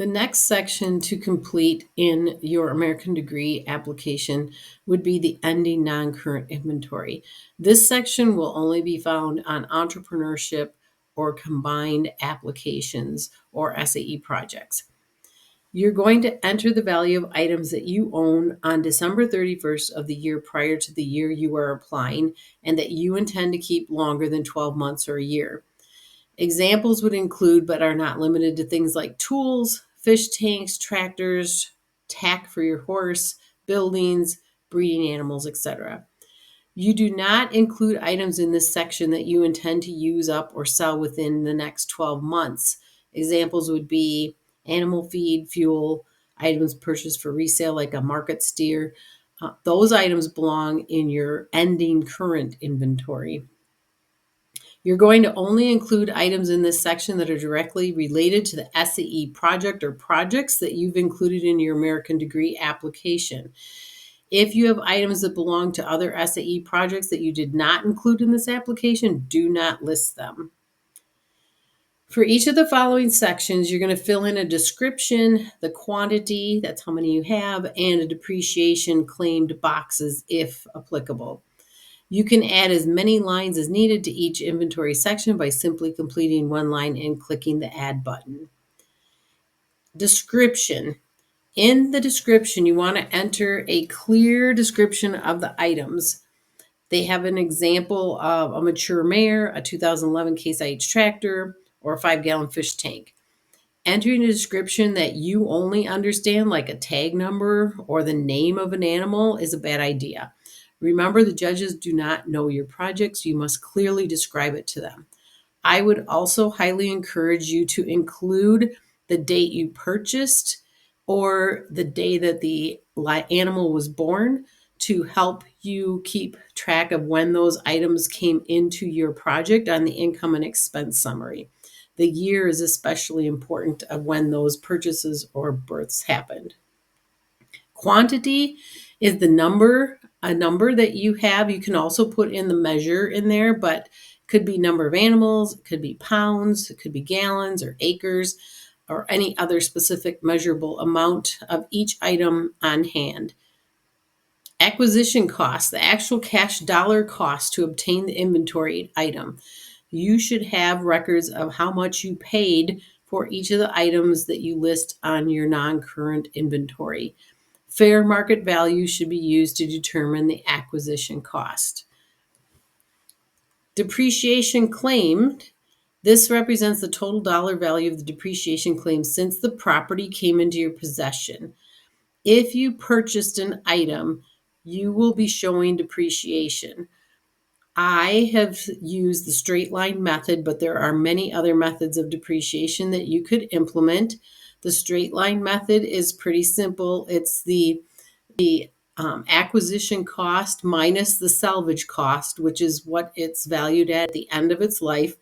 The next section to complete in your American Degree application would be the ending non-current inventory. This section will only be found on entrepreneurship or combined applications or SAE projects. You're going to enter the value of items that you own on December 31st of the year prior to the year you are applying and that you intend to keep longer than 12 months or a year. Examples would include, but are not limited to, things like tools, fish tanks, tractors, tack for your horse, buildings, breeding animals, etc. You do not include items in this section that you intend to use up or sell within the next 12 months. Examples would be animal feed, fuel, items purchased for resale like a market steer. Those items belong in your ending current inventory. You're going to only include items in this section that are directly related to the SAE project or projects that you've included in your American Degree application. If you have items that belong to other SAE projects that you did not include in this application, do not list them. For each of the following sections, you're going to fill in a description, the quantity, that's how many you have, and a depreciation claimed boxes if applicable. You can add as many lines as needed to each inventory section by simply completing one line and clicking the Add button. Description. In the description, you want to enter a clear description of the items. They have an example of a mature mare, a 2011 Case IH tractor, or a 5-gallon fish tank. Entering a description that you only understand, like a tag number or the name of an animal, is a bad idea. Remember, the judges do not know your projects. You must clearly describe it to them. I would also highly encourage you to include the date you purchased or the day that the animal was born to help you keep track of when those items came into your project on the income and expense summary. The year is especially important of when those purchases or births happened. Quantity is a number that you have. You can also put in the measure in there, but it could be number of animals, it could be pounds, it could be gallons or acres, or any other specific measurable amount of each item on hand. Acquisition cost, the actual cash dollar cost to obtain the inventory item. You should have records of how much you paid for each of the items that you list on your non-current inventory. Fair market value should be used to determine the acquisition cost. Depreciation claimed. This represents the total dollar value of the depreciation claim since the property came into your possession. If you purchased an item, you will be showing depreciation. I have used the straight line method, but there are many other methods of depreciation that you could implement. The straight line method is pretty simple. It's the acquisition cost minus the salvage cost, which is what it's valued at the end of its life,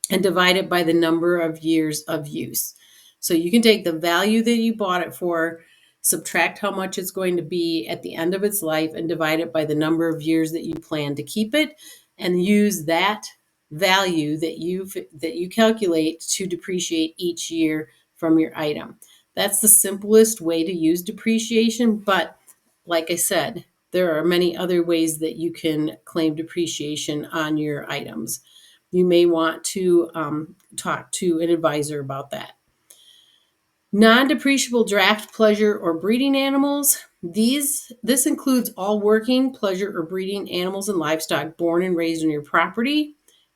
and divide it by the number of years of use. So you can take the value that you bought it for, subtract how much it's going to be at the end of its life, and divide it by the number of years that you plan to keep it, and use that value that you calculate to depreciate each year from your item. That's the simplest way to use depreciation, but like I said, there are many other ways that you can claim depreciation on your items. You may want to talk to an advisor about that. Non-depreciable draft, pleasure, or breeding animals. This includes all working, pleasure, or breeding animals and livestock born and raised on your property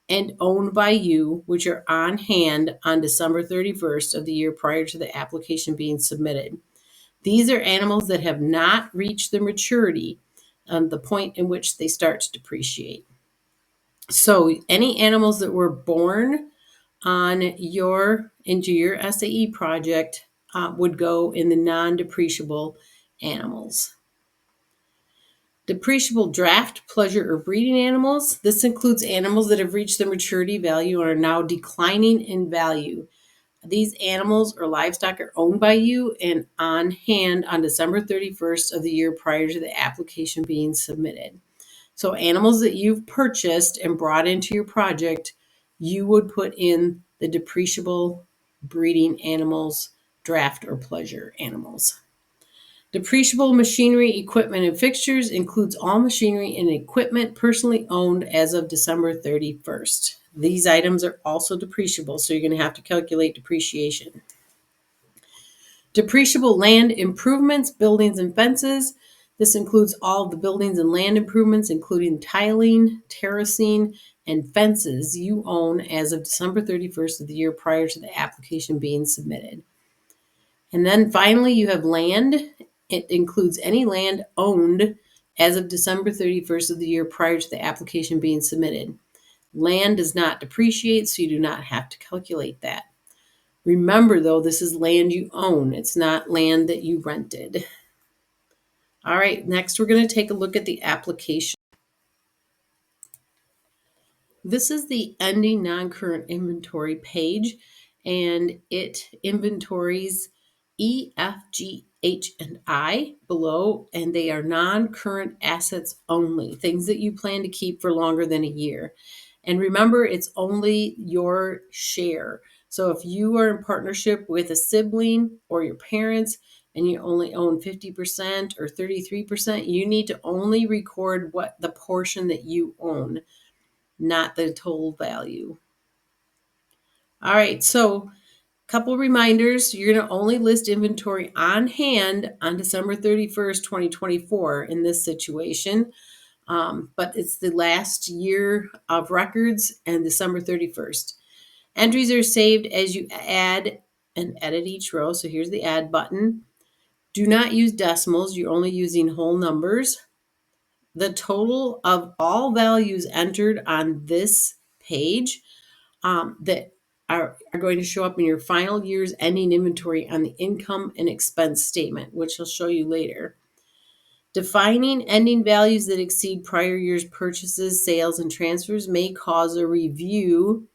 and owned by you, which are on hand on December 31st of the year prior to the application being submitted. These are animals that have not reached their maturity, the point in which they start to depreciate. So any animals that were born into your SAE project would go in the non-depreciable animals. Depreciable draft, pleasure, or breeding animals. This includes animals that have reached their maturity value and are now declining in value. These animals or livestock are owned by you and on hand on December 31st of the year prior to the application being submitted. So animals that you've purchased and brought into your project, you would put in the depreciable breeding animals draft, or pleasure animals. Depreciable machinery, equipment, and fixtures includes all machinery and equipment personally owned as of December 31st. These items are also depreciable, so you're going to have to calculate depreciation. Depreciable land improvements, buildings, and fences. This includes all of the buildings and land improvements, including tiling, terracing, and fences you own as of December 31st of the year prior to the application being submitted. And then finally, you have land. It includes any land owned as of December 31st of the year prior to the application being submitted. Land does not depreciate, so you do not have to calculate that. Remember, though, this is land you own. It's not land that you rented. All right, next we're going to take a look at the application. This is the ending non-current inventory page, and it inventories E, F, G, H, and I below, and they are non-current assets only, things that you plan to keep for longer than a year. And remember, it's only your share. So if you are in partnership with a sibling or your parents and you only own 50% or 33%, you need to only record what the portion that you own, not the total value. All right, so couple reminders. You're going to only list inventory on hand on December 31st, 2024 in this situation. But it's the last year of records and December 31st. Entries are saved as you add and edit each row. So here's the add button. Do not use decimals. You're only using whole numbers. The total of all values entered on this page that are going to show up in your final year's ending inventory on the income and expense statement, which I'll show you later. Defining ending values that exceed prior year's purchases, sales, and transfers may cause a review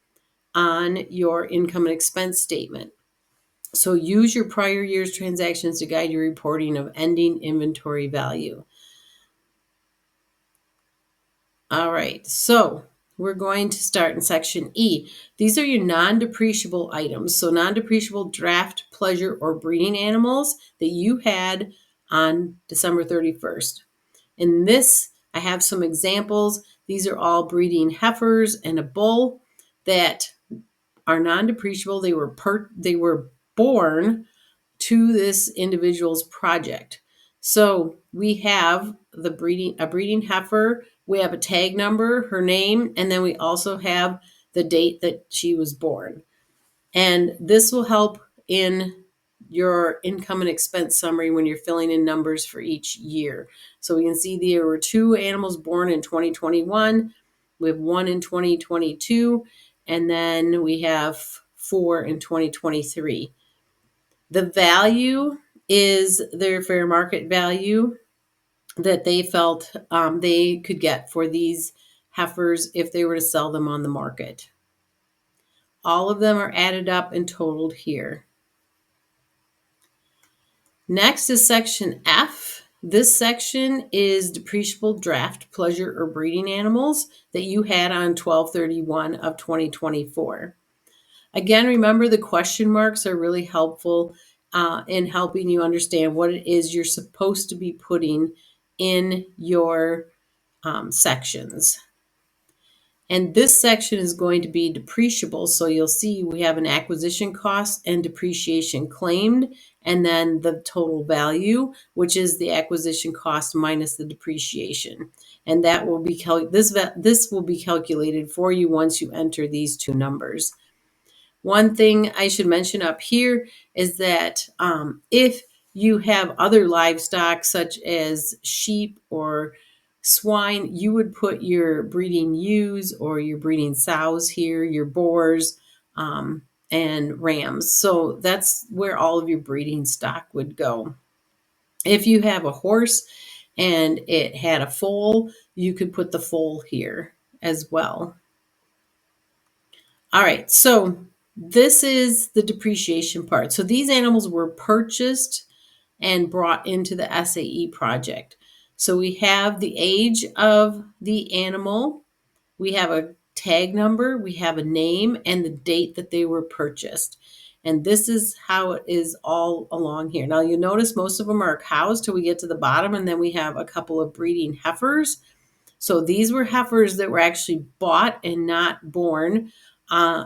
on your income and expense statement. So use your prior year's transactions to guide your reporting of ending inventory value. All right, so we're going to start in section E. These are your non-depreciable items. So non-depreciable draft, pleasure, or breeding animals that you had on December 31st. In this, I have some examples. These are all breeding heifers and a bull that are non-depreciable. They were born to this individual's project. So we have a breeding heifer, we have a tag number, her name, and then we also have the date that she was born. And this will help in your income and expense summary when you're filling in numbers for each year. So we can see there were 2 animals born in 2021, we have 1 in 2022, and then we have 4 in 2023. The value is their fair market value that they felt they could get for these heifers if they were to sell them on the market. All of them are added up and totaled here. Next is section F. This section is depreciable draft, pleasure, or breeding animals that you had on 12/31 of 2024. Again, remember the question marks are really helpful in helping you understand what it is you're supposed to be putting in your sections. And this section is going to be depreciable. So you'll see we have an acquisition cost and depreciation claimed, and then the total value, which is the acquisition cost minus the depreciation. And that will be this will be calculated for you once you enter these 2 numbers. One thing I should mention up here is that if you have other livestock such as sheep or swine, you would put your breeding ewes or your breeding sows here, your boars, and rams. So that's where all of your breeding stock would go. If you have a horse and it had a foal, you could put the foal here as well. All right, so this is the depreciation part. So these animals were purchased and brought into the SAE project. So we have the age of the animal, we have a tag number, we have a name, and the date that they were purchased. And this is how it is all along here. Now you'll notice most of them are cows till we get to the bottom, and then we have a couple of breeding heifers. So these were heifers that were actually bought and not born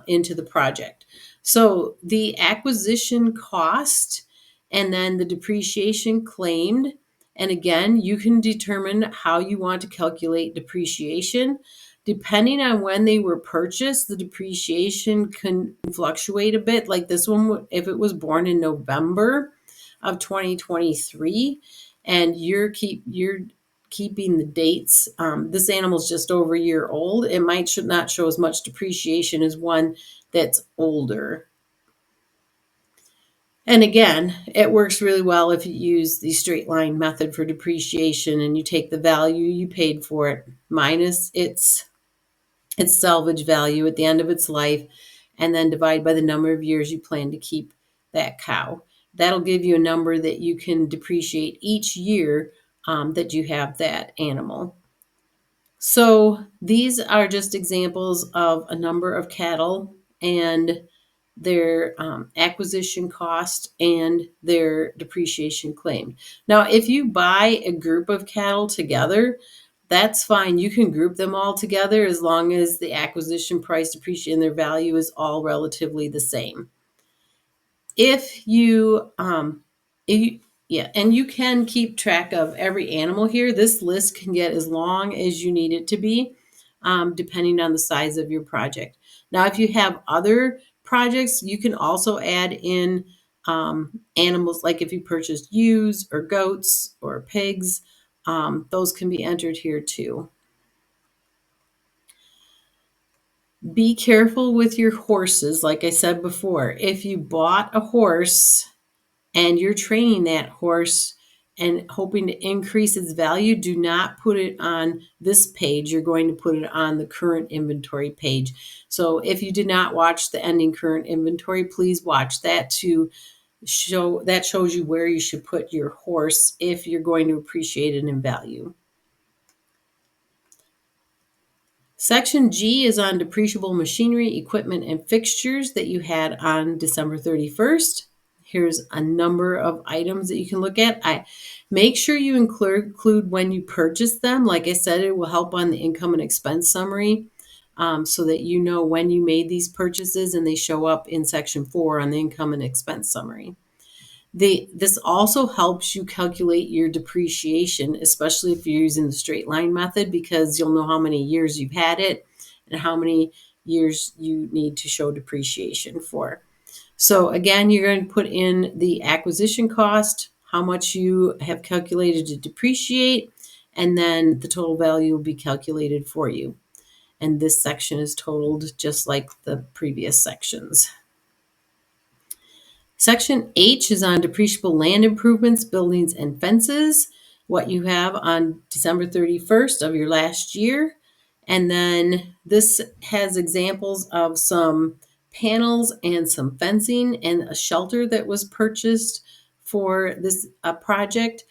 into the project. So the acquisition cost and then the depreciation claimed. And again, you can determine how you want to calculate depreciation. Depending on when they were purchased, the depreciation can fluctuate a bit. Like this one, if it was born in November of 2023, and you're keeping the dates, this animal's just over a year old, it might should not show as much depreciation as one that's older. And again, it works really well if you use the straight line method for depreciation and you take the value you paid for it minus its salvage value at the end of its life, and then divide by the number of years you plan to keep that cow. That'll give you a number that you can depreciate each year that you have that animal. So these are just examples of a number of cattle and their acquisition cost and their depreciation claim. Now, if you buy a group of cattle together, that's fine. You can group them all together as long as the acquisition price, depreciation, and their value is all relatively the same. If you, yeah, and you can keep track of every animal here. This list can get as long as you need it to be, depending on the size of your project. Now, if you have other projects, you can also add in animals, like if you purchased ewes or goats or pigs, those can be entered here too. Be careful with your horses. Like I said before, if you bought a horse and you're training that horse and hoping to increase its value, do not put it on this page. You're going to put it on the current inventory page. So if you did not watch the ending current inventory, please watch that to show that shows you where you should put your horse if you're going to appreciate it in value. Section G is on depreciable machinery, equipment, and fixtures that you had on December 31st. Here's a number of items that you can look at. Make sure you include when you purchase them. Like I said, it will help on the income and expense summary, so that you know when you made these purchases, and they show up in Section 4 on the income and expense summary. This also helps you calculate your depreciation, especially if you're using the straight line method, because you'll know how many years you've had it and how many years you need to show depreciation for. So again, you're going to put in the acquisition cost, how much you have calculated to depreciate, and then the total value will be calculated for you. And this section is totaled just like the previous sections. Section H is on depreciable land improvements, buildings, and fences, what you have on December 31st of your last year. And then this has examples of some panels and some fencing and a shelter that was purchased for this project.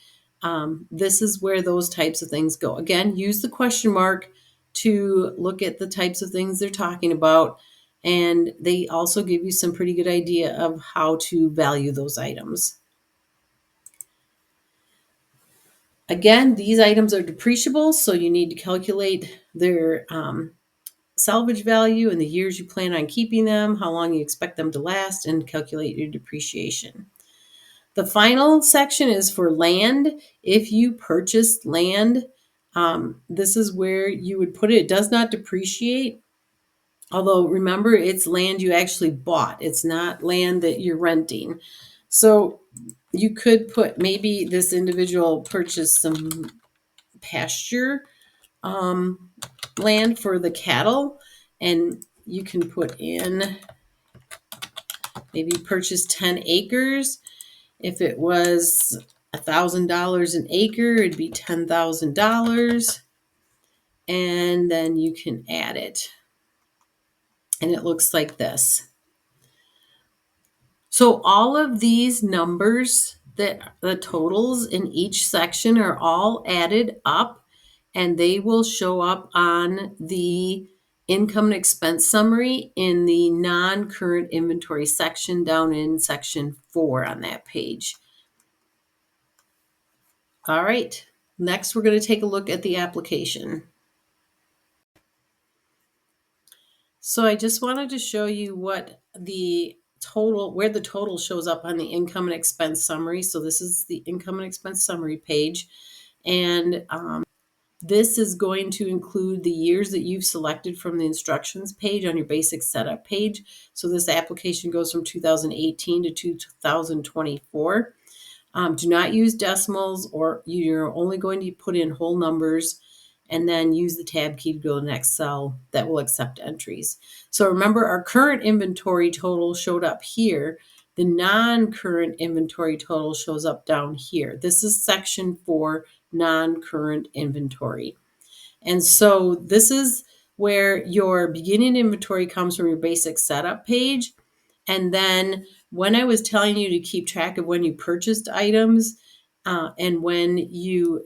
This is where those types of things go. Again, use the question mark to look at the types of things they're talking about. And they also give you some pretty good idea of how to value those items. Again, these items are depreciable, so you need to calculate their salvage value and the years you plan on keeping them, how long you expect them to last, and calculate your depreciation. The final section is for land. If you purchased land, this is where you would put it. It does not depreciate. Although remember, it's land you actually bought. It's not land that you're renting. So you could put, maybe this individual purchased some pasture land for the cattle, and you can put in, maybe purchase 10 acres. If it was $1,000 an acre, it'd be $10,000. And then you can add it. And it looks like this. So all of these numbers, that the totals in each section, are all added up, and they will show up on the income and expense summary in the non-current inventory section down in section 4 on that page. All right, next we're going to take a look at the application. So I just wanted to show you what the total, where the total shows up on the income and expense summary. So this is the income and expense summary page. And this is going to include the years that you've selected from the instructions page on your basic setup page. So this application goes from 2018 to 2024. Do not use decimals, or you're only going to put in whole numbers, and then use the tab key to go to the next cell that will accept entries. So remember, our current inventory total showed up here. The non-current inventory total shows up down here. This is section 4, non-current inventory. And so this is where your beginning inventory comes from your basic setup page. And then when I was telling you to keep track of when you purchased items and when you,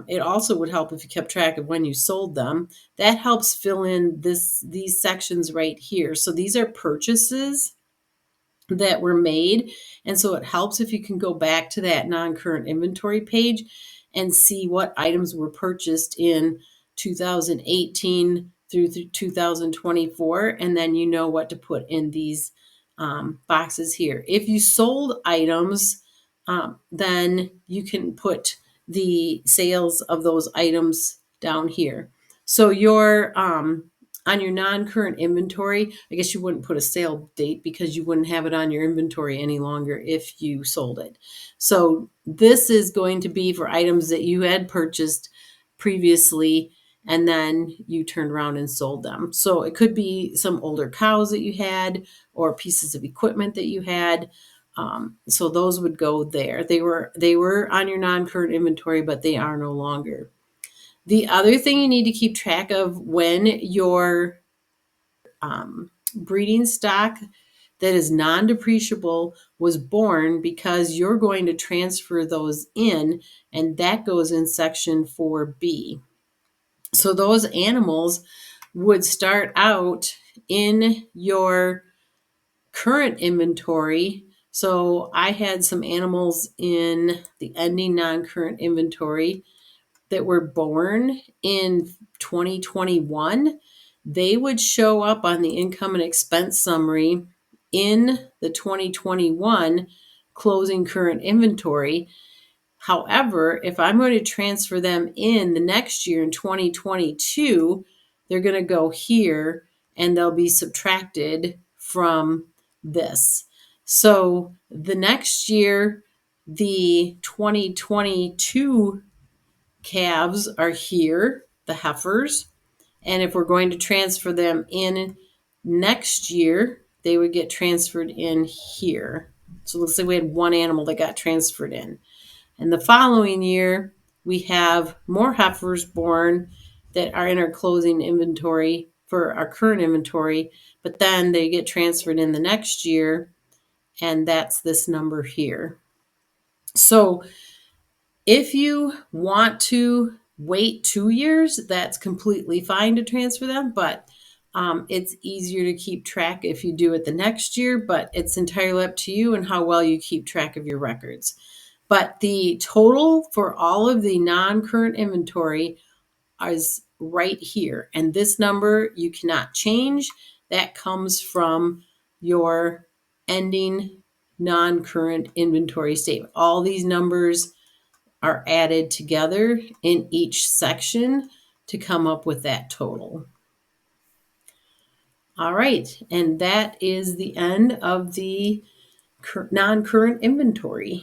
it also would help if you kept track of when you sold them. That helps fill in these sections right here. So these are purchases that were made. And so it helps if you can go back to that non-current inventory page and see what items were purchased in 2018 through 2024. And then you know what to put in these boxes here. If you sold items, then you can put the sales of those items down here. So your on your non-current inventory, I guess you wouldn't put a sale date because you wouldn't have it on your inventory any longer if you sold it. So this is going to be for items that you had purchased previously and then you turned around and sold them. So it could be some older cows that you had or pieces of equipment that you had. So those would go there. They were on your non-current inventory, but they are no longer. The other thing you need to keep track of when your breeding stock that is non-depreciable was born, because you're going to transfer those in, and that goes in section 4B. So those animals would start out in your current inventory. So I had some animals in the ending non-current inventory that were born in 2021. They would show up on the income and expense summary in the 2021 closing current inventory. However, if I'm going to transfer them in the next year in 2022, they're going to go here and they'll be subtracted from this. So the next year, the 2022 calves are here, the heifers. And if we're going to transfer them in next year, they would get transferred in here. So let's say we had one animal that got transferred in. And the following year, we have more heifers born that are in our closing inventory for our current inventory, but then they get transferred in the next year, and that's this number here. So if you want to wait 2 years, that's completely fine to transfer them, but it's easier to keep track if you do it the next year, but it's entirely up to you and how well you keep track of your records. But the total for all of the non-current inventory is right here. And this number you cannot change. That comes from your ending non-current inventory statement. All these numbers are added together in each section to come up with that total. All right, and that is the end of the non-current inventory.